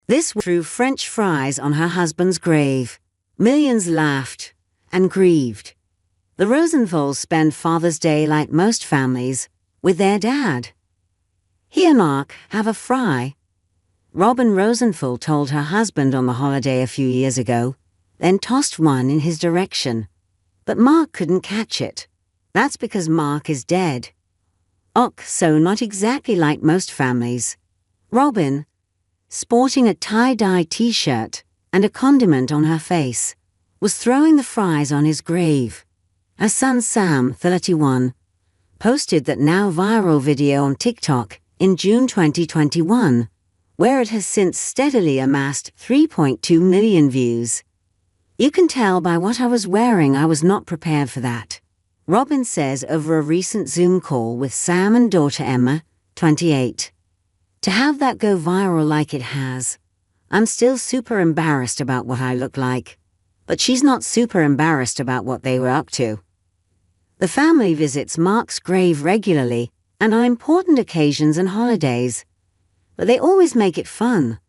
This threw French fries on her husband's grave. Millions laughed and grieved. The Rosenthal's spend Father's Day like most families, with their dad. He and Mark have a fry. Robin Rosenthal told her husband on the holiday a few years ago, then tossed one in his direction. But Mark couldn't catch it. That's because Mark is dead. So not exactly like most families. Robin, sporting a tie-dye t-shirt and a condiment on her face, was throwing the fries on his grave. Her son Sam, 31, posted that now viral video on TikTok in June 2021, where it has since steadily amassed 3.2 million views. You can tell by what I was wearing I was not prepared for that, Robin says over a recent Zoom call with Sam and daughter Emma, 28. To have that go viral like it has, I'm still super embarrassed about what I look like. But she's not super embarrassed about what they were up to. The family visits Mark's grave regularly and on important occasions and holidays. But they always make it fun.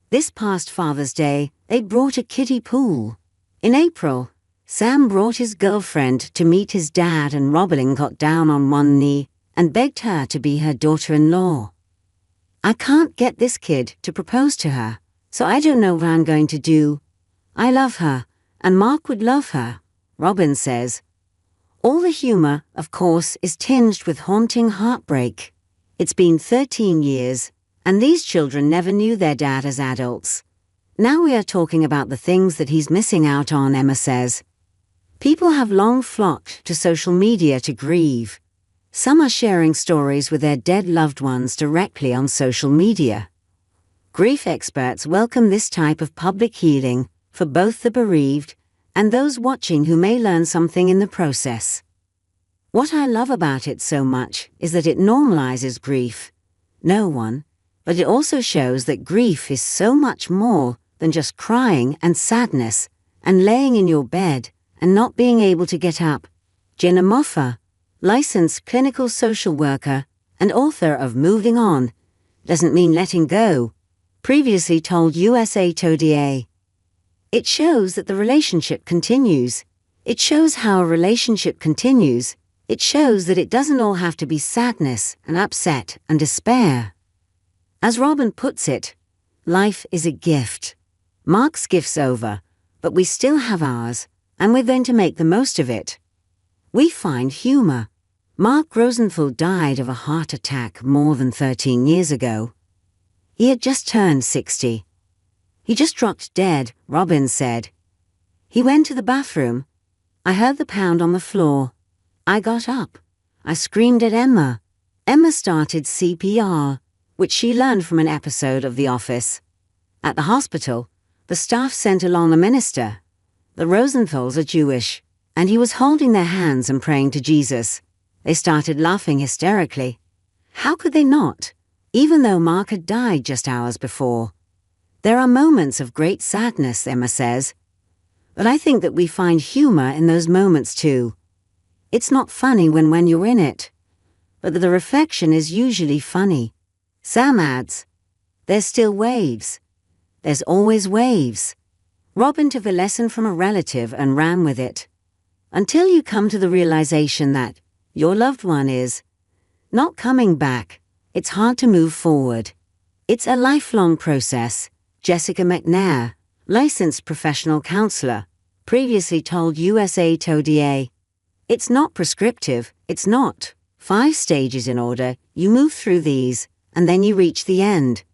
This past Father's Day, they brought a kiddie pool. In April, Sam brought his girlfriend to meet his dad and Robin got down on one knee and begged her to be her daughter-in-law. I can't get this kid to propose to her, so I don't know what I'm going to do. I love her, and Mark would love her, Robin says. All the humor, of course, is tinged with haunting heartbreak. It's been 13 years, and these children never knew their dad as adults. Now we are talking about the things that he's missing out on, Emma says. People have long flocked to social media to grieve. Some are sharing stories with their dead loved ones directly on social media. Grief experts welcome this type of public healing for both the bereaved and those watching who may learn something in the process. What I love about it so much is that it normalizes grief. No one, but it also shows that grief is so much more than just crying and sadness and laying in your bed and not being able to get up. Jenna Moffa, licensed clinical social worker and author of Moving On, doesn't mean letting go, previously told u.s.a. Today. It shows that the relationship continues. It shows how a relationship continues. It shows that it doesn't all have to be sadness and upset and despair. As Robin puts it, life is a gift. Mark's gift's over, but we still have ours, and we're going to make the most of it. We find humor. Mark Rosenthal died of a heart attack more than 13 years ago. He had just turned 60. He just dropped dead, Robin said. He went to the bathroom. I heard the pound on the floor. I got up. I screamed at Emma. Emma started CPR, which she learned from an episode of The Office. At the hospital, the staff sent along a minister. The Rosenthals are Jewish, and he was holding their hands and praying to Jesus. They started laughing hysterically. How could they not, even though Mark had died just hours before? There are moments of great sadness, Emma says. But I think that we find humor in those moments too. It's not funny when you're in it, but the reflection is usually funny. Sam adds, there's still waves. There's always waves. Robin took a lesson from a relative and ran with it. Until you come to the realization that your loved one is not coming back, it's hard to move forward. It's a lifelong process, Jessica McNair, licensed professional counselor, previously told u.s.a. Today. It's not prescriptive, it's not 5 stages in order, you move through these, and then you reach the end.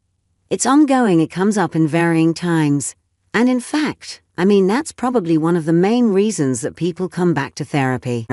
It's ongoing, it comes up in varying times. And in fact, that's probably one of the main reasons that people come back to therapy.